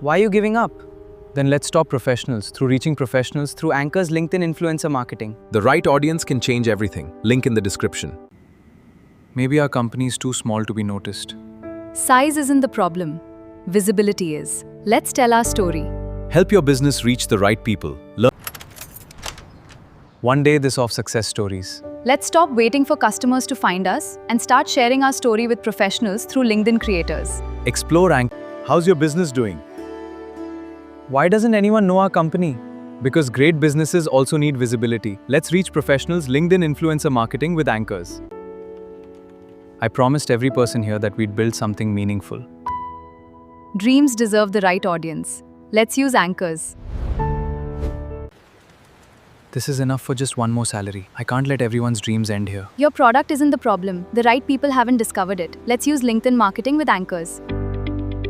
Why are you giving up? Then let's stop professionals through reaching professionals through Anchor's LinkedIn influencer marketing. The right audience can change everything. Link in the description. Maybe our company is too small to be noticed. Size isn't the problem. Visibility is. Let's tell our story. Help your business reach the right people. Learn. One day this of success stories. Let's stop waiting for customers to find us and start sharing our story with professionals through LinkedIn creators. Explore Anchor. How's your business doing? Why doesn't anyone know our company? Because great businesses also need visibility. Let's reach professionals LinkedIn influencer marketing with Anchors. I promised every person here that we'd build something meaningful. Dreams deserve the right audience. Let's use Anchors. This is enough for just one more salary. I can't let everyone's dreams end here. Your product isn't the problem. The right people haven't discovered it. Let's use LinkedIn marketing with Anchors.